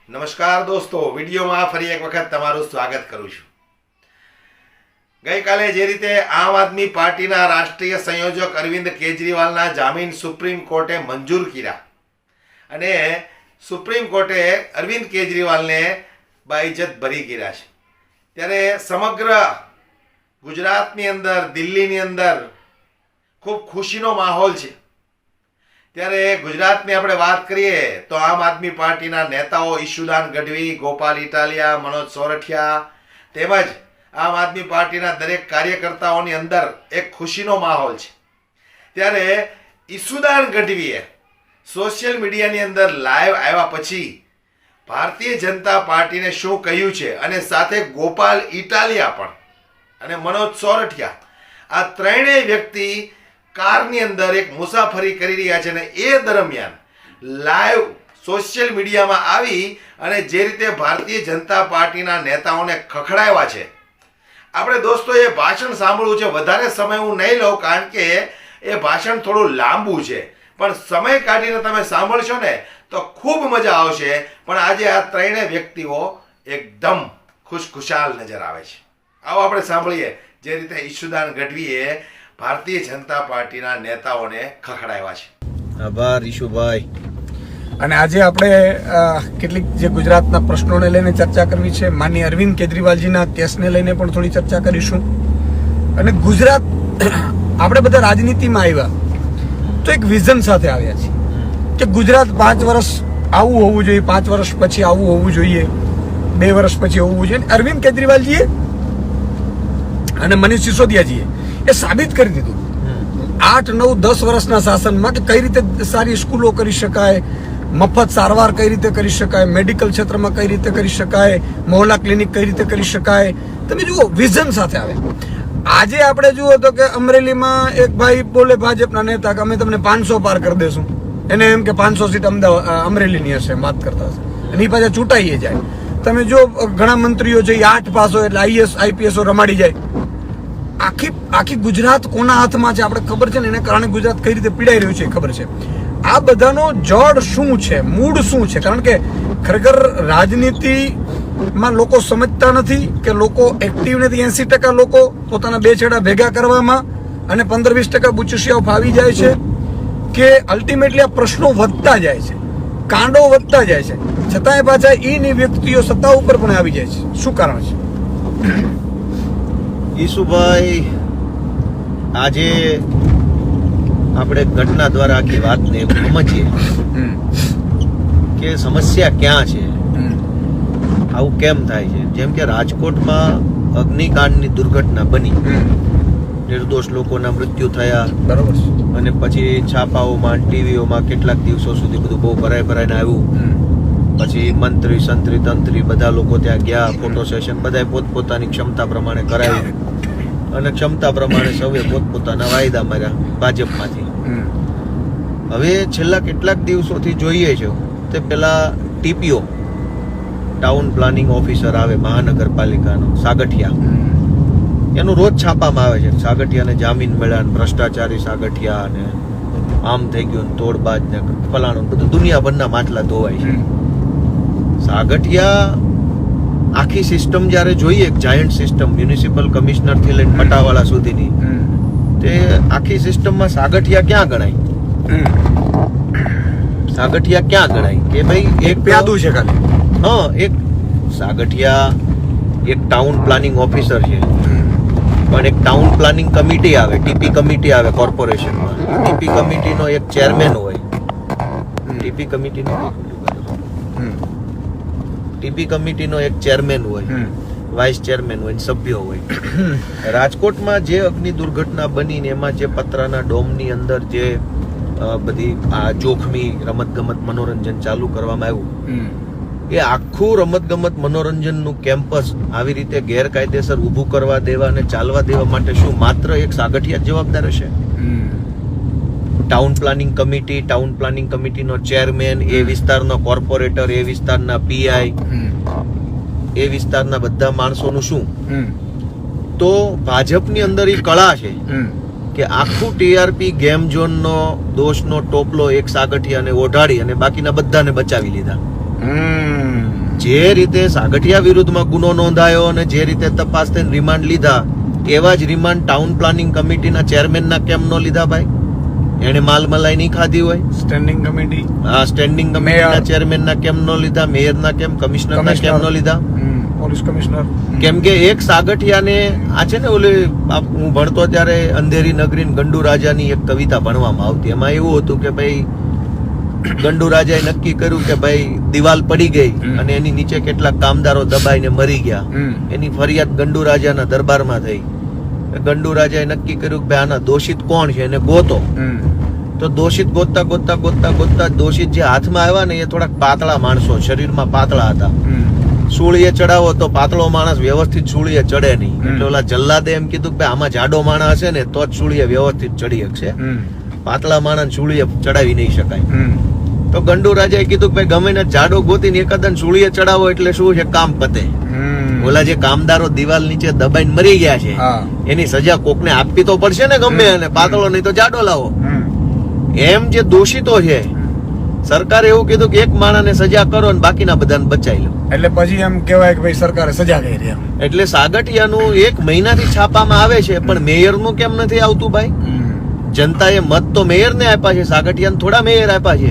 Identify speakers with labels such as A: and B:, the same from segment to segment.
A: નમસ્કાર દોસ્તો, વિડીયોમાં ફરી એક વખત તમારું સ્વાગત કરું છું. ગઈકાલે જે રીતે આમ આદમી પાર્ટીના રાષ્ટ્રીય સંયોજક અરવિંદ કેજરીવાલના જામીન સુપ્રીમ કોર્ટે મંજૂર કર્યા અને સુપ્રીમ કોર્ટે અરવિંદ કેજરીવાલને બાઇજ્જત ભરી કર્યા છે, ત્યારે સમગ્ર ગુજરાતની અંદર, દિલ્હીની અંદર ખૂબ ખુશીનો માહોલ છે. ત્યારે ગુજરાતની આપણે વાત કરીએ તો આમ આદમી પાર્ટીના નેતાઓ ઈશુદાન ગઢવી, ગોપાલ ઇટાલિયા, મનોજ સોરઠિયા તેમજ આમ આદમી પાર્ટીના દરેક કાર્યકર્તાઓની અંદર એક ખુશીનો માહોલ છે. ત્યારે ઈશુદાન ગઢવીએ સોશિયલ મીડિયાની અંદર લાઈવ આવ્યા પછી ભારતીય જનતા પાર્ટીને શું કહ્યું છે અને સાથે ગોપાલ ઇટાલિયા પણ અને મનોજ સોરઠિયા, આ ત્રણેય વ્યક્તિ કારની અંદર એક મુસાફરી કરી રહ્યા છે અને એ દરમિયાન લાઈવ સોશિયલ મીડિયામાં આવી અને જે રીતે ભારતીય જનતા પાર્ટીના નેતાઓને ખખડાવ્યા છે, આપણે દોસ્તો એ ભાષણ સાંભળવું છે. વધારે સમય હું નહીં લઉં કારણ કે એ ભાષણ થોડું લાંબુ છે, પણ સમય કાઢીને તમે સાંભળશો ને તો ખૂબ મજા આવશે. પણ આજે આ ત્રણેય વ્યક્તિઓ એકદમ ખુશખુશાલ નજર આવે છે. આવો આપણે સાંભળીએ જે રીતે ઈશુદાન ગઢવીએ ભારતીય જનતા પાર્ટીના નેતાઓને ખખડાવ્યા છે.
B: આભાર ઈશુભાઈ.
C: અને આજે આપણે કેટલીક જે ગુજરાતના પ્રશ્નોને લઈને ચર્ચા કરવી છે, માનનીય અરવિંદ કેજરીવાલજીના કેસને લઈને પણ થોડી ચર્ચા કરીશું. અને ગુજરાત, આપણે બધા રાજનીતિમાં આવ્યા તો એક વિઝન સાથે આવ્યા છીએ કે ગુજરાત 5 વર્ષ આવું હોવું જોઈએ, 5 વર્ષ પછી આવું હોવું જોઈએ, 2 વર્ષ પછી હોવું જોઈએ. અરવિંદ કેજરીવાલજીએ અને મનીષ સિસોદિયાજીએ એ સાબિત કરી દીધું 8, 9, 10 વર્ષના શાસનમાં કે કઈ રીતે સારી સ્કૂલો કરી શકાય, મફત સારવાર કઈ રીતે કરી શકાય, મેડિકલ ક્ષેત્રમાં કઈ રીતે કરી શકાય, મોહલ્લા ક્લિનિક કઈ રીતે કરી શકાય. તમે જુઓ, વિઝન સાથે આવે. આજે આપણે જુઓ તો કે અમરેલીમાં એક ભાઈ બોલે, ભાજપના નેતા, કે અમે તમને 500 પાર કરી દેશું. એને એમ કે 500 સીટ અમરેલીની હશે, વાત કરતા હશે, અને એ પાછા ચૂંટાઈએ જાય. તમે જો ઘણા મંત્રીઓ છે 8 પાસ હોય એટલે IAS IPS રમાડી જાય. આખી ગુજરાત કોના હાથમાં છે આપણે ખબર છે ને, એને કારણે ગુજરાત કઈ રીતે પીડાઈ રહ્યું છે ખબર છે. આ બધાનો જડ શું છે, મૂળ શું છે? કારણ કે ખરેખર રાજનીતિમાં લોકો સમજતા નથી કે લોકો એક્ટિવ નથી. 80% લોકો પોતાના 2 છેડા ભેગા કરવામાં અને 15-20% બુચુશિયાઓ ફાવી જાય છે કે અલ્ટિમેટલી આ પ્રશ્નો વધતા જાય છે, કાંડો વધતા જાય છે, છતાંય પાછા એની વ્યક્તિઓ સત્તા ઉપર પણ આવી જાય છે. શું કારણ છે?
B: ઈશુભાઈ, આજે આપણે ઘટના દ્વારા આખી વાતને સમજીએ કે સમસ્યા ક્યાં છે, આવું કેમ થાય છે. જેમ કે રાજકોટમાં અગ્નિકાંડની દુર્ઘટના બની, નિર્દોષ લોકોના મૃત્યુ થયા,
C: બરોબર છે,
B: અને પછી છાપાઓમાં, ટીવીઓમાં કેટલાક દિવસો સુધી બધું બહુ ભરાઈને આવ્યું. પછી મંત્રી, સંત્રી, તંત્રી બધા લોકો ત્યાં ગયા, ફોટો સેશન બધાએ પોતપોતાની ક્ષમતા પ્રમાણે કરાવ્યું અને ક્ષમતા પ્રમાણે સૌએ પોતપોતાના વાયદા માર્યા ભાજપમાંથી. હવે છેલ્લા કેટલાક દિવસોથી જોઈએ છે તે પેલા TPO, ટાઉન પ્લાનિંગ ઓફિસર આવે મહાનગરપાલિકાનો, સાગઠિયા, એનું રોજ છાપામાં આવે છે સાગઠિયાને જામીન મળ્યા, ભ્રષ્ટાચારી સાગઠિયા, અને આમ થઈ ગયું, તોડબાજ ને ફલાણું, બધું દુનિયાભરના માટલા ધોવાય છે. સાગઠિયા આખી સિસ્ટમ જ્યારે જોઈએ, એક જાયન્ટ સિસ્ટમ, મ્યુનિસિપલ કમિશનર થી લઈને પટાવાળા સુધીની, તે આખી સિસ્ટમમાં સાગઠિયા ક્યાં ગણાય? સાગઠિયા ક્યાં ગણાય કે ભાઈ એક
C: પ્યાદું છે ખાલી.
B: હા, એક સાગઠિયા એક ટાઉન પ્લાનિંગ ઓફિસર છે, પણ એક ટાઉન પ્લાનિંગ કમિટી આવે, TP કમિટી આવે કોર્પોરેશનમાં. TP કમિટીનો એક ચેરમેન હોય, TP કમિટીનો એક ચેરમેન હોય, વાઇસ ચેરમેન હોય, સભ્યો હોય. રાજકોટમાં જે અગ્નિ દુર્ઘટના બની ને એમાં જે પતરાના ડોમની અંદર જે બધી આ જોખમી રમતગમત મનોરંજન ચાલુ કરવામાં આવ્યું, એ આખું રમતગમત મનોરંજનનું કેમ્પસ આવી રીતે ગેરકાયદેસર ઊભું કરવા દેવા અને ચાલવા દેવા માટે શું માત્ર એક સાગઠિયા જવાબદાર હશે? Town planning committee, town planning કમિટીનો ચેરમેન, એ વિસ્તારનો કોર્પોરેટર, એ વિસ્તારના PI, એ વિસ્તારના બધા માણસોનું શું? તો ભાજપની અંદર એ કળા છે કે આખું TRP ગેમ ઝોનનો દોષનો ટોપલો એક સાગઠિયાને ઓઢાડી અને બાકીના બધાને બચાવી લીધા. જે રીતે સાગઠિયા વિરુદ્ધમાં ગુનો નોંધાયો અને જે રીતે તપાસ થઈને રિમાન્ડ લીધા એવા જ રિમાન્ડ ટાઉન પ્લાનિંગ કમિટીના ચેરમેનના કેમ નો લીધા ભાઈ? એને માલ મલાઈ નહીં ખાધી હોય?
C: સ્ટેન્ડિંગ કમિટી,
B: સ્ટેન્ડિંગ કમિટીના ચેરમેનના કેમ નો લીધા? મેયરના કેમ? કમિશનરના કેમ નો લીધા?
C: Police commissioner.
B: કેમ કે એક સાગઠિયાને આ છે ને ઓલી હું ભણતો ત્યારે અંધેરી નગરી ગંડુ રાજાની એક કવિતા ભણવામાં આવતી. એમાં એવું હતું કે ભાઈ ગંડુ રાજાએ નક્કી કર્યું કે ભાઈ દિવાલ પડી ગઈ અને એની નીચે કેટલાક કામદારો દબાઈને મરી ગયા. એની ફરિયાદ ગંડુ રાજાના દરબારમાં થઈ. ગંડુ રાજાએ નક્કી કર્યું કે ભાઈ આના દોષિત કોણ છે એને ગોતો. તો દોષિત ગોતતા ગોતતા ગોતતા ગોતતા દોષિત જે હાથમાં આવ્યા ને એ થોડાક પાતળા માણસો, શરીરમાં પાતળા હતા. સૂળીએ ચડાવો તો પાતળો માણસ વ્યવસ્થિત સૂળીએ ચડે નહીં. એટલે ઓલા જલ્લાદે એમ કીધું કે ભાઈ આમાં જાડો માણસ હશે ને તો જ સૂળીએ વ્યવસ્થિત ચડી શકશે, પાતળા માણસ સૂળીએ ચડાવી નહીં શકાય. તો ગંડુ રાજાએ કીધું કે ભાઈ ગમે ને જાડો ગોતીને એકાદન સૂળીએ ચડાવો એટલે શું છે, કામ પતે. ઓલા જે કામદારો દિવાલ નીચે દબાઈને મરી ગયા છે એની સજા કોકને આપવી તો પડશે ને ગમે, અને પાતળો નહીં તો જાડો લાવો. એમ જે દોષિતો છે સરકારે એવું કીધું કે એક માણસને સજા કરો અને બાકીના બધાને બચાવી લો.
C: એટલે પછી એમ કહેવાય કે ભાઈ સરકારે સજા કરી એમ.
B: એટલે સાગઠિયાનું 1 મહિનાથી છાપામાં આવે છે પણ મેયરનું કેમ નથી આવતું ભાઈ? જનતાએ મત તો મેયરને આપ્યા છે, સાગઠિયાને થોડા મેયર આપ્યા છે.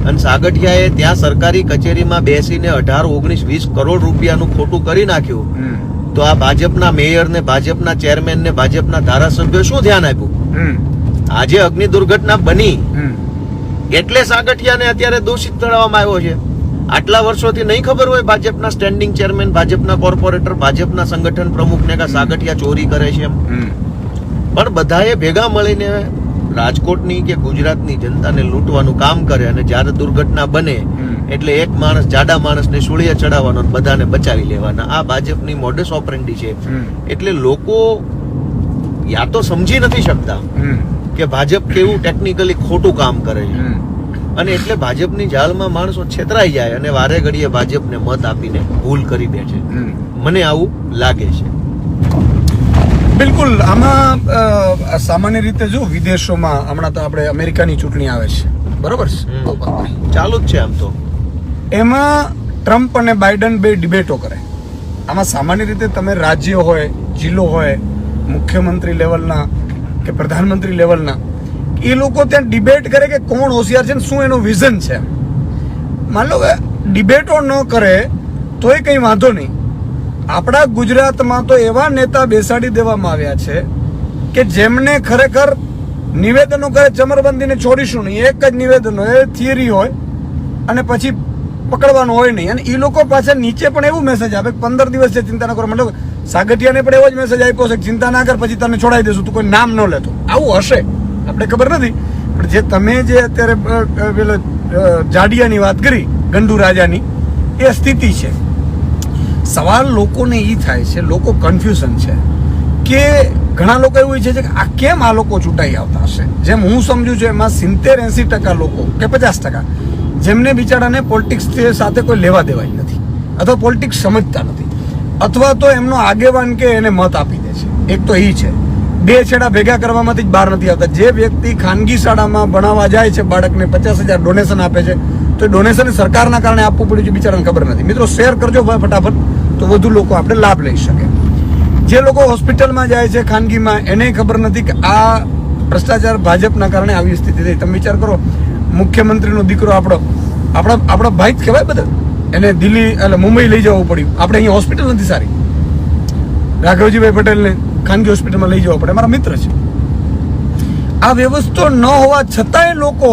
B: અને સાગઠિયાએ ત્યાં સરકારી કચેરીમાં બેસીને 18, 19, 20 કરોડ રૂપિયાનું ખોટું કરી નાખ્યું. તો આ ભાજપના મેયર ને ભાજપના ચેરમેન ને ભાજપના ધારાસભ્યો શું ધ્યાન આપ્યું? આજે અગ્નિ દુર્ઘટના બની એટલે સાગઠિયાને અત્યારે દોષિત ગણવામાં આવ્યો છે. આટલા વર્ષોથી નહીં ખબર હોય ભાજપના સ્ટેન્ડિંગ ચેરમેન, ભાજપના કોર્પોરેટર, ભાજપના સંગઠન પ્રમુખને કે સાગઠિયા ચોરી કરે છે એમ. પણ બધાએ ભેગા મળીને રાજકોટની કે ગુજરાતની જનતાને લૂંટવાનું કામ કરે અને જ્યારે દુર્ઘટના બને એટલે એક માણસ જાડા માણસને સૂળીએ ચડાવવાનો અને બધાને બચાવી લેવાના. આ ભાજપની મોડસ ઓપરેન્ડી છે. એટલે લોકો યા તો સમજી નથી શકતા કે ભાજપ કેવું ટેકનિકલી ખોટું કામ કરે છે, અને એટલે ભાજપની જાળમાં માણસો છેતરાઈ જાય અને વારે ઘડીએ ભાજપને મત આપીને ભૂલ કરી દે છે. મને આવું લાગે છે.
C: બિલકુલ. આમાં સામાન્ય રીતે જો વિદેશોમાં હમણાં તો આપણે અમેરિકાની ચૂંટણી આવે છે, બરોબર છે,
B: ચાલુ જ છે આમ તો.
C: એમાં ટ્રમ્પ અને બાઇડન બે ડિબેટો કરે. આમાં સામાન્ય રીતે તમે રાજ્ય હોય, જિલ્લો હોય, મુખ્યમંત્રી લેવલના કે પ્રધાનમંત્રી લેવલના, એ લોકો ત્યાં ડિબેટ કરે કે કોણ હોશિયાર છે ને શું એનું વિઝન છે. માન લો કે ડિબેટો ન કરે તોય કંઈ વાંધો નહીં. આપણા ગુજરાતમાં તો એવા નેતા બેસાડી દેવામાં આવ્યા છે કે જેમને ખરેખર નિવેદનો કરે ચમરબંધીને છોડીશું નહીં, એક જ નિવેદન હોય, થિયરી હોય અને પછી પકડવાનું હોય નહીં. અને એ લોકો પાછા નીચે પણ એવું મેસેજ આપે 15 દિવસ છે ચિંતા ન કરો. મતલબ સાગઠિયાને પણ એવો જ મેસેજ આપ્યો છે કે ચિંતા ના કર, પછી તને છોડાવી દેશું, તું કોઈ નામ ન લેતો. આવું હશે, આપણે ખબર નથી. પણ જે તમે જે અત્યારે પેલો જાડિયાની વાત કરી, ગંડુ રાજાની, એ સ્થિતિ છે. સવાલ લોકોને એ થાય છે, લોકો કન્ફ્યુઝન છે કે ઘણા લોકો એવું ઈચ્છે છે કે આ કેમ આ લોકો ચૂંટાઈ આવતા હશે. જેમ હું સમજુ છું એમાં 70-80% લોકો કે 50% જેમને બિચારાને પોલિટિક્સ સાથે કોઈ લેવા દેવાય નથી, અથવા પોલિટિક્સ સમજતા નથી, અથવા તો એમનો આગેવાન કે એને મત આપી દે છે. એક તો એ છે. બે છેડા ભેગા કરવામાંથી જ બહાર નથી આવતા. જે વ્યક્તિ ખાનગી શાળામાં ભણાવવા જાય છે, બાળકને 50,000 ડોનેશન આપે છે, તો એ ડોનેશન સરકારના કારણે આપવું પડ્યું છે, બિચારાને ખબર નથી. મિત્રો શેર કરજો ફટાફટ, તો વધુ લોકો આપણે લાભ લઈ શકે. જે લોકો હોસ્પિટલમાં જાય છે ખાનગીમાં, એને ખબર નથી કે આ ભ્રષ્ટાચાર ભાજપના કારણે આવી સ્થિતિ થઈ. તમે વિચાર કરો, મુખ્યમંત્રીનો દીકરો આપણો ભાઈ જ કહેવાય બધા, એને દિલ્હી એટલે મુંબઈ લઈ જવું પડ્યું. આપણે અહીંયા હોસ્પિટલ નથી સારી, રાઘવજીભાઈ પટેલને ખાનગી હોસ્પિટલમાં લઈ જવા પડે, મારા મિત્ર છે. આ વ્યવસ્થા ન હોવા છતાંય લોકો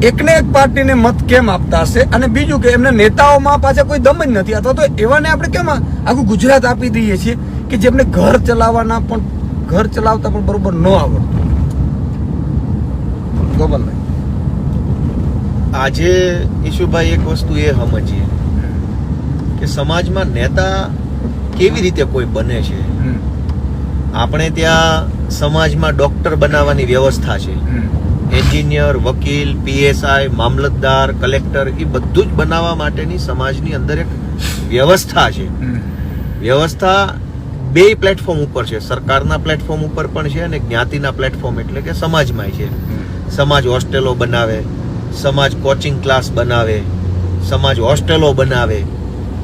C: એકને એક પાર્ટીને મત કેમ આપતા હશે? અને બીજું કે એમને નેતાઓમાં પાછા કોઈ દમ જ નથી, અથવા તો એવાને આપણે કેમ આખું ગુજરાત આપી દઈએ છીએ કે જેમને ઘર ચલાવતા પણ બરોબર ન આવડતું. ગોપાલભાઈ,
B: આજે ઈશુભાઈ એક વસ્તુ એ સમજીએ કે સમાજમાં નેતા કેવી રીતે કોઈ બને છે. આપણે ત્યાં સમાજમાં ડોક્ટર બનાવવાની વ્યવસ્થા છે, એન્જિનિયર, વકીલ, પીએસઆઈ, મામલતદાર, કલેક્ટર, એ બધું જ બનાવવા માટેની સમાજની અંદર એક વ્યવસ્થા છે. વ્યવસ્થા બે પ્લેટફોર્મ ઉપર છે, સરકારના પ્લેટફોર્મ ઉપર પણ છે અને જ્ઞાતિના પ્લેટફોર્મ એટલે કે સમાજમાં છે. સમાજ હોસ્ટેલો બનાવે, સમાજ કોચિંગ ક્લાસ બનાવે, સમાજ હોસ્ટેલો બનાવે,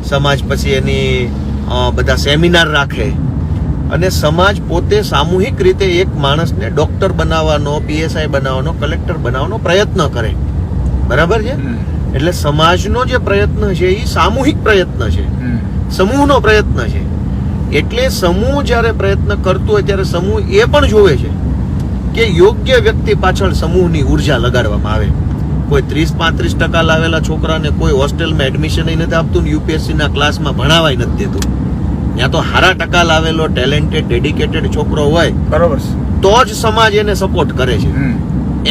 B: સમાજ પછી એની બધા સેમિનાર રાખે, અને સમાજ પોતે સામૂહિક રીતે એક માણસને ડોક્ટર બનાવવાનો, પીએસઆઈ બનાવવાનો, કલેક્ટર બનાવવાનો પ્રયત્ન કરે. બરાબર છે? એટલે સમાજનો જે પ્રયત્ન છે એ સામૂહિક પ્રયત્ન છે, સમૂહનો પ્રયત્ન છે. એટલે સમૂહ જ્યારે પ્રયત્ન કરતો હોય ત્યારે સમૂહ એ પણ જોવે છે કે યોગ્ય વ્યક્તિ પાછળ સમૂહની ઉર્જા લગાડવામાં આવે. કોઈ 30-35% લાવેલા છોકરાને કોઈ હોસ્ટેલમાં એડમિશન નથી આપતું, યુપીએસસી ના ક્લાસમાં ભણાવાય નથી દેતું. ત્યાં તો હારા ટકા લાવેલો ટેલેન્ટેડ ડેડિકેટેડ છોકરો હોય
C: બરોબર
B: તો જ સમાજ એને સપોર્ટ કરે છે.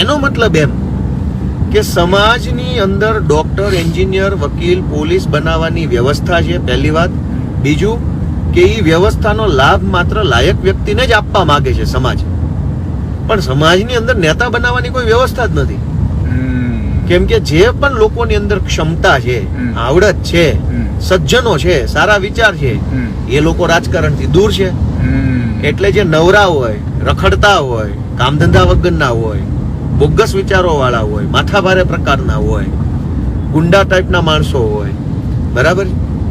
B: એનો મતલબ એમ કે સમાજની અંદર ડોક્ટર, એન્જિનિયર, વકીલ, પોલીસ બનાવવાની વ્યવસ્થા છે, પહેલી વાત. બીજું કે એ વ્યવસ્થાનો લાભ માત્ર લાયક વ્યક્તિને જ આપવા માંગે છે સમાજ, પણ સમાજની અંદર નેતા બનાવવાની કોઈ વ્યવસ્થા જ નથી. કેમ કે જે પણ લોકોની અંદર ક્ષમતા છે, આવડત છે, સજ્જનો છે, સારા વિચાર છે, એ લોકો રાજકારણથી દૂર છે. એટલે જે નવરા હોય, રખડતા હોય, કામ ધંધા વગરના હોય, બોગસ વિચારો વાળા હોય, માથાભારે પ્રકારના હોય, ગુંડા ટાઈપના માણસો હોય, બરાબર,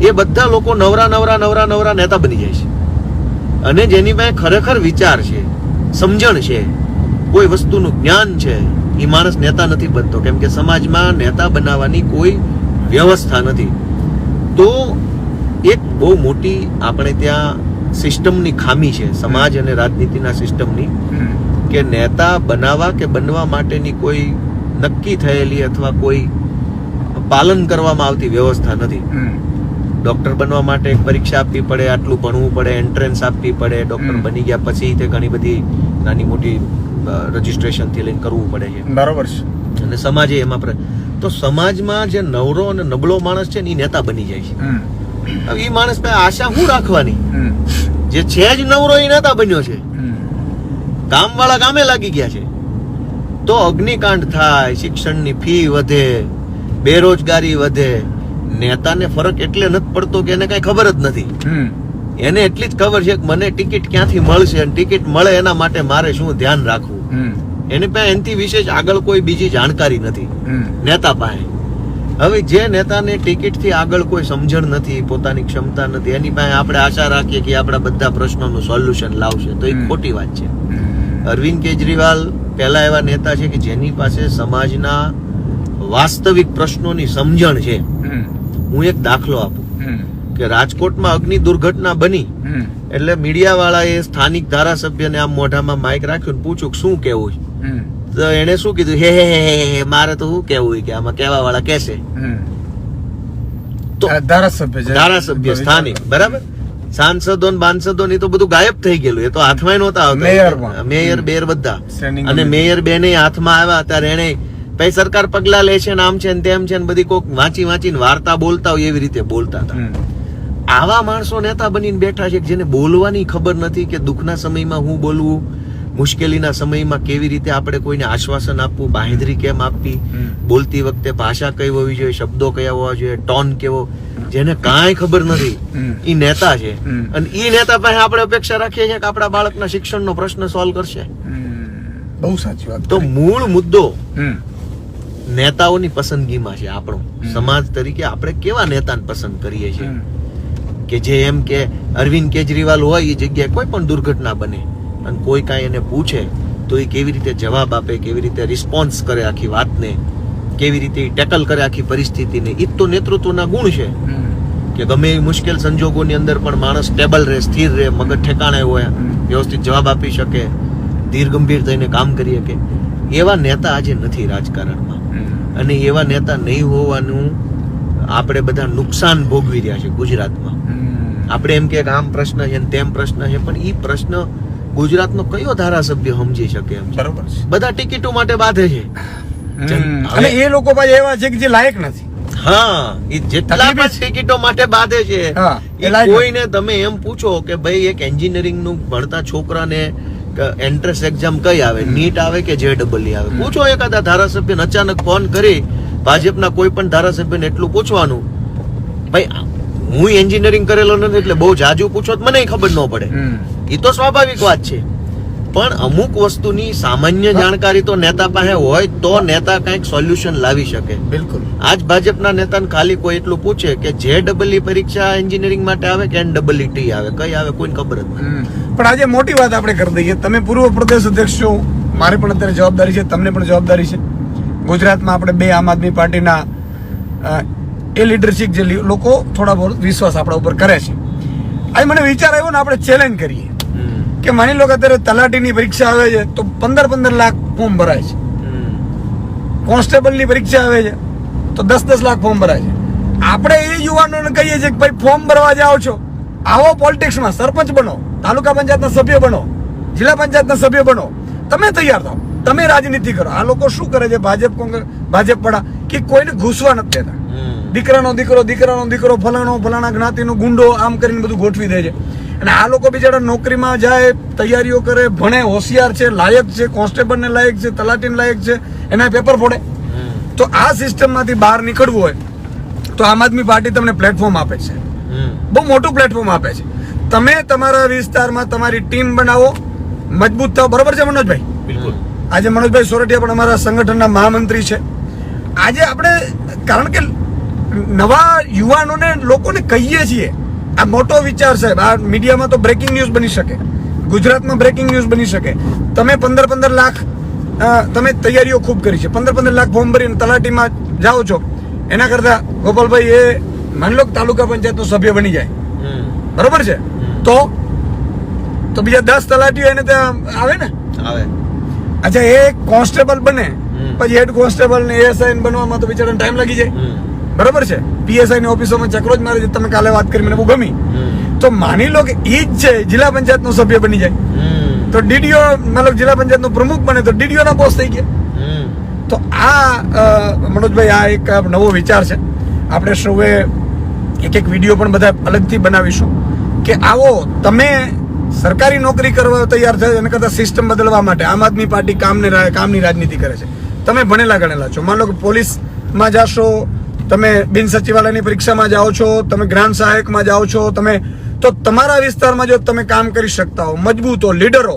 B: એ બધા લોકો નવરા નેતા બની જાય છે. અને જેની પાસે ખરેખર વિચાર છે, સમજણ છે, કોઈ વસ્તુનું જ્ઞાન છે, એ માણસ નેતા નથી બનતો. કેમ કે સમાજમાં નેતા બનાવવાની કોઈ વ્યવસ્થા નથી. તો એક બહુ મોટી આપણે ત્યાં સિસ્ટમની ખામી છે, સમાજ અને રાજનીતિના સિસ્ટમની, કે નેતા બનાવવા કે બનવા માટેની કોઈ નક્કી થયેલી અથવા કોઈ પાલન કરવામાં આવતી વ્યવસ્થા નથી. ડોક્ટર બનવા માટે એક પરીક્ષા આપવી પડે, આટલું ભણવું પડે, એન્ટ્રન્સ આપવી પડે, ડોક્ટર બની ગયા પછી તે ઘણી બધી નાની મોટી રજીસ્ટ્રેશન થી લઈને કરવું પડે છે. બરોબર છે. અને સમાજે એમાં તો સમાજમાં જે નવરો અને નબળો માણસ છે ને એ નેતા બની જાય છે. હવે એ માણસ પાસે આશા શું રાખવાની? જે છે જ નવરો એ નેતા બન્યો છે, કામ વાળા કામે લાગી ગયા છે, તો અગ્નિકાંડ થાય, શિક્ષણની ફી વધે, બેરોજગારી વધે. નેતાને ફરક એટલે નથી પડતો કે એને કઈ ખબર જ નથી. એને એટલી જ ખબર છે કે મને ટિકિટ ક્યાંથી મળશે અને ટિકિટ મળે એના માટે મારે શું ધ્યાન રાખવું. એની પાસે એનાથી વિશેષ આગળ કોઈ બીજી જાણકારી નથી નેતા પાસે. હવે જે નેતાને ટિકિટ થી આગળ કોઈ સમજણ નથી, પોતાની ક્ષમતા નથી, એની પાસે આપણે આશા રાખીએ કે આપણા બધા પ્રશ્નોનું સોલ્યુશન લાવશે, તો એ ખોટી વાત છે. અરવિંદ કેજરીવાલ પહેલા એવા નેતા છે કે જેની પાસે સમાજના વાસ્તવિક પ્રશ્નોની સમજણ છે. હું એક દાખલો આપું કે રાજકોટમાં અગ્નિ દુર્ઘટના બની એટલે મીડિયા વાળાએ સ્થાનિક ધારાસભ્યને આમ મોઢામાં માઇક રાખ્યું, પૂછ્યું શું કેવું છે, તો એને શું કીધું, હે મારે તો શું કેવું કે આમાં કેવા વાળા કેસે. તો ધારાસભ્ય સ્થાનિક, બરાબર, સાંસદો બાંસદો ની તો બધું ગાયબ થઈ ગયેલું, એ તો હાથમાં નહોતા આવતા. મેયર બેર બધા, અને મેયર બેને હાથમાં આવ્યા ત્યારે એને પછી સરકાર પગલા લે છે, આમ છે ને તેમ છે ને બધી કોક વાંચીને વાર્તા બોલતા હોય એવી રીતે બોલતા હતા. આવા માણસો નેતા બનીને બેઠા છે જેને બોલવાની ખબર નથી કે દુઃખના સમયમાં હું બોલવું, મુશ્કેલીના સમયમાં કેવી રીતે આપણે કોઈને આશ્વાસન આપવું, બાંહેધરી કેમ આપવી, બોલતી વખતે ભાષા કઈ હોવી જોઈએ, શબ્દો કયા હોવા જોઈએ, ટોન કેવો, જેને કાંઈ ખબર નથી એ નેતા છે. અને એ નેતા પાસે આપણે અપેક્ષા રાખીએ છીએ કે આપણા બાળકના શિક્ષણનો પ્રશ્ન સોલ્વ કરશે.
C: બહુ સાચી વાત.
B: તો મૂળ મુદ્દો નેતાઓની પસંદગીમાં છે. આપણો સમાજ તરીકે આપણે કેવા નેતાને પસંદ કરીએ છીએ કે જે એમ કે અરવિંદ કેજરીવાલ હોય એ જગ્યાએ કોઈ પણ દુર્ઘટના બને અને કોઈ કાંઈ એને પૂછે તો એ કેવી રીતે જવાબ આપે, કેવી રીતે રિસ્પોન્સ કરે આખી વાતને, કેવી રીતે ટેકલ કરે આખી પરિસ્થિતિને, એ તો નેતૃત્વના ગુણ છે. કે ગમે એ મુશ્કેલ સંજોગોની અંદર પણ માણસ સ્ટેબલ રહે, સ્થિર રહે, મગજ ઠેકાણે હોય, વ્યવસ્થિત જવાબ આપી શકે, ધીર ગંભીર થઈને કામ કરી શકે. એવા નેતા આજે નથી રાજકારણમાં, અને એવા નેતા નહીં હોવાનું આપણે બધા નુકસાન ભોગવી રહ્યા છે ગુજરાતમાં. આપણે એમ કે આમ પ્રશ્ન છે તેમ પ્રશ્ન છે, પણ એ પ્રશ્ન ગુજરાતનો કયો ધારાસભ્ય સમજી શકે એમ? બરોબર છે. બધા ટિકિટો માટે બાધે છે,
C: અને એ લોકો પાસે એવા છે કે જે લાયક નથી.
B: હા, એ જેટલા પણ ટિકિટો માટે બાધે છે, કોઈને તમે એમ પૂછો કે ભાઈ એક એન્જિનિયરિંગ નું ભણતા છોકરાને એન્ટ્રન્સ એક્ઝામ કઈ આવે, નીટ આવે કે JEE આવે, પૂછો એકાદા ધારાસભ્યને અચાનક ફોન કરી, ભાજપના કોઈ પણ ધારાસભ્યને એટલું પૂછવાનું, ભાઈ હું એન્જિનિયરિંગ કરેલો નથી એટલે બહુ જાજુ પૂછો તો મને ખબર ન પડે. એ તો સ્વાભાવિક વાત છે. પણ અમુક વસ્તુની સામાન્ય જાણકારી તો નેતા પાસે હોય તો નેતા કંઈક સોલ્યુશન લાવી શકે.
C: બિલકુલ.
B: આજ ભાજપના નેતાને ખાલી કોઈ એટલું પૂછે કે JEE પરીક્ષા એન્જિનિયરિંગ માટે આવે કે NEET આવે, કઈ આવે કોઈને ખબર જ નથી.
C: પણ આજે મોટી વાત આપણે કરી દઈએ. તમે પૂર્વ પ્રદેશ અધ્યક્ષ છો, મારે પણ અત્યારે જવાબદારી છે, તમને પણ જવાબદારી છે. ગુજરાતમાં આપણે 2 આમ આદમી પાર્ટીના એ લીડરશીપ જે લોકો થોડા બહુ વિશ્વાસ આપણા ઉપર કરે છે. આજે મને વિચાર આવ્યો ને, આપણે ચેલેન્જ કરીએ કે માની લો કે અત્યારે તલાટીની પરીક્ષા આવે છે તો 15 લાખ ફોર્મ ભરાય છે. કોન્સ્ટેબલની પરીક્ષા આવે છે તો 10 લાખ ફોર્મ ભરાય છે. આપણે એ યુવાનોને કહીએ છીએ કે ભાઈ ફોર્મ ભરવા જાઓ છો, આવો પોલિટિક્સમાં, સરપંચ બનો, તાલુકા પંચાયતના સભ્ય બનો, જિલ્લા પંચાયતના સભ્ય બનો, તમે તૈયાર થાઓ, તમે રાજનીતિ કરો. આ લોકો શું કરે છે, ભાજપ વાળા, કે કોઈને ઘૂસવા નથી દેતા. દીકરાનો દીકરો ફલાણા જ્ઞાતિનો ગુંડો આમ કરીને બધું ગોઠવી દે છે. અને આ લોકો બિચારા નોકરીમાં જાય, તૈયારીઓ કરે, ભણે, હોશિયાર છે, લાયક છે, કોન્સ્ટેબલને લાયક છે, તલાટીને લાયક છે, એના પેપર ફોડે. તો આ સિસ્ટમમાંથી બહાર નીકળવું હોય તો આમ આદમી પાર્ટી તમને પ્લેટફોર્મ આપે છે, બહુ મોટું પ્લેટફોર્મ આપે છે. તમે તમારા વિસ્તારમાં તમારી ટીમ બનાવો, મજબૂત થાવ. બરોબર છે મનોજભાઈ?
B: બિલકુલ.
C: આજે મનોજભાઈ સોરઠિયા પણ અમારા સંગઠનના મહામંત્રી છે. આજે આપણે, કારણ કે નવા યુવાનોને, લોકોને કહીએ છીએ, આ મોટો વિચાર સાહેબ. આ મીડિયામાં તો બ્રેકિંગ ન્યૂઝ બની શકે, ગુજરાતમાં બ્રેકિંગ ન્યૂઝ બની શકે. તમે 15 લાખ તમે તૈયારીઓ ખૂબ કરી છે, 15 લાખ ફોર્મ ભરીને તલાટીમાં જાઓ છો. એના કરતા ગોપાલભાઈ એ માની લો તાલુકા પંચાયતનો સભ્ય બની જાય, બરોબર છે, તો બીજા 10 તલાટીઓ એને ત્યાં આવે ને,
B: આવે.
C: અચ્છા, એ કોન્સ્ટેબલ બને પછી હેડ કોન્સ્ટેબલ ને ASI બનવામાં તો બિચારાને ટાઈમ લાગી જાય. બરોબર છે. PSI ની ઓફિસોમાં ચક્રો જ મારે છે. તમે કાલે વાત કરી, મને બહુ ગમી. તો માની લો કે ઈ જ છે જિલ્લા પંચાયતનો સભ્ય બની જાય તો DDO, મતલબ જિલ્લા પંચાયતનો પ્રમુખ બને તો DDO ના બોસ થઈ ગયા. તો આ મનોજભાઈ, આ એક નવો વિચાર છે. આપણે સૌએ એક વિડીયો પણ બધા અલગથી બનાવીશું કે આવો, તમે સરકારી નોકરી કરવા તૈયાર થાય એના કરતાં સિસ્ટમ બદલવા માટે આમ આદમી પાર્ટી કામની રાજનીતિ કરે છે. તમે ભણેલા ગણેલા છો, માની લો કે પોલીસમાં જાશો, તમે બિન સચિવાલયની પરીક્ષામાં જાઓ છો, તમે ગ્રાન્ટ સહાયકમાં જાઓ છો, તમે તો તમારા વિસ્તારમાં જો તમે કામ કરી શકતા હો, મજબૂત હો, લીડરો,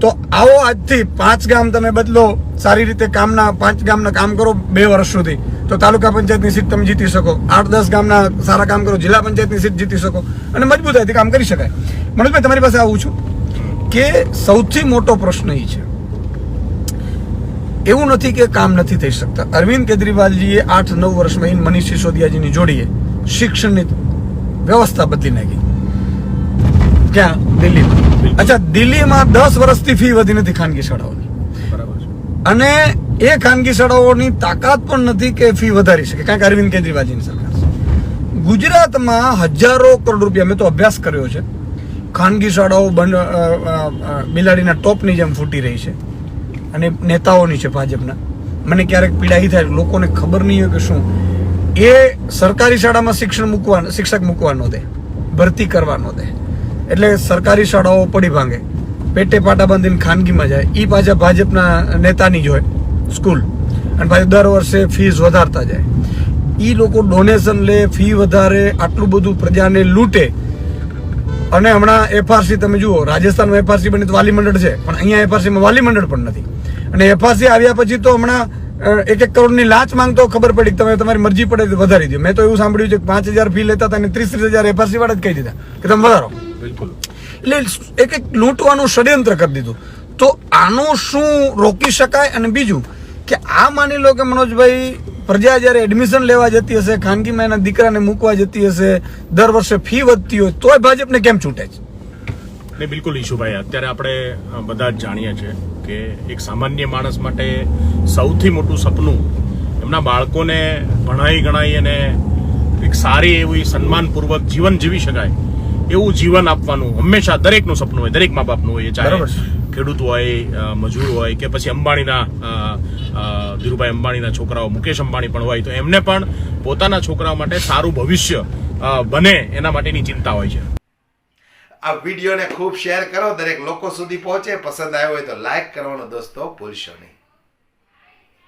C: તો આવો આજથી 5 ગામ તમે બદલો, સારી રીતે 5 ગામના કામ કરો 2 વર્ષ સુધી, તો તાલુકા પંચાયતની સીટ તમે જીતી શકો. 8-10 ગામના સારા કામ કરો, જિલ્લા પંચાયતની સીટ જીતી શકો, અને મજબૂતાઈથી કામ કરી શકાય. મનોજભાઈ, તમારી પાસે આવું છું કે સૌથી મોટો પ્રશ્ન એ છે, એવું નથી કે કામ નથી થઈ શકતા. અરવિંદ કેજરીવાલજીએ 8-9 વર્ષમાં મનીષ સિસોદિયાજીની જોડીએ શિક્ષણની વ્યવસ્થા બદલી નાખી. ક્યાં? દિલ્હીમાં. અચ્છા, દિલ્હીમાં 10 વર્ષથી ફી વધી નથી ખાનગી શાળાઓની, અને એ ખાનગી શાળાઓની તાકાત પણ નથી કે ફી વધારી શકે, કારણ કે અરવિંદ કેજરીવાલજીની સરકાર છે. ગુજરાતમાં હજારો કરોડ રૂપિયા, મેં તો અભ્યાસ કર્યો છે, ખાનગી શાળાઓ બિલાડીના ટોપની જેમ ફૂટી રહી છે, અને નેતાઓની છે ભાજપના. મને ક્યારેક પીડા થાય, લોકોને ખબર નહીં હોય કે શું એ સરકારી શાળામાં શિક્ષક મૂકવા ન દે, ભરતી કરવા ન દે, એટલે સરકારી શાળાઓ પડી ભાંગે, પેટે પાટા બાંધીને ખાનગીમાં જાય. એ પાછા ભાજપના નેતાની જ હોય સ્કૂલ, અને પાછું દર વર્ષે ફીસ વધારતા જાય. એ લોકો ડોનેશન લે, ફી વધારે, આટલું બધું પ્રજાને લૂંટે. અને હમણાં FRC તમે જુઓ, રાજસ્થાનમાં FRC બની તો વાલી મંડળ છે, પણ અહીંયા FRCમાં વાલી મંડળ પણ નથી. અને FRC આવ્યા પછી તો હમણાં 1 કરોડની લાંચ માંગતો ખબર પડી કે તમે તમારી મરજી પડે તો વધારી દો. મેં તો એવું સાંભળ્યું છે કે 5,000 ફી લેતા હતા અને 30,000 FRC વાળા જ કહી દીધા કે તમે વધારો.
B: બિલકુલ.
C: એટલે એક લૂંટવાનું ષડયંત્ર કરી દીધું. તો આનું શું રોકી શકાય? અને બીજું કે આ માની લો કે મનોજભાઈ, પ્રજા જ્યારે એડમિશન લેવા જતી હશે, ખાનગીમાં એના દીકરાને મૂકવા જતી હશે, દર વર્ષે ફી વધતી હોય, તોય ભાજપને કેમ છૂટે છે?
D: ને બિલકુલ ઈશુભાઈ, અત્યારે આપણે બધા જ જાણીએ છીએ કે એક સામાન્ય માણસ માટે સૌથી મોટું સપનું એમના બાળકોને ભણાઈ ગણાઈ અને એક સારી એવી સન્માનપૂર્વક જીવન જીવી શકાય એવું જીવન આપવાનું હંમેશા દરેકનું સપનું હોય, દરેક મા બાપનું હોય. ચાહે ખેડૂત હોય, મજૂર હોય, કે પછી ધીરુભાઈ અંબાણીના છોકરાઓ મુકેશ અંબાણી પણ હોય, તો એમને પણ પોતાના છોકરાઓ માટે સારું ભવિષ્ય બને એના માટેની ચિંતા હોય છે.
A: આ વિડીયોને ખૂબ શેર કરો, દરેક લોકો સુધી પહોંચે. પસંદ આવ્યો હોય તો લાઈક કરવાનો દોસ્તો ભૂલશો નહીં.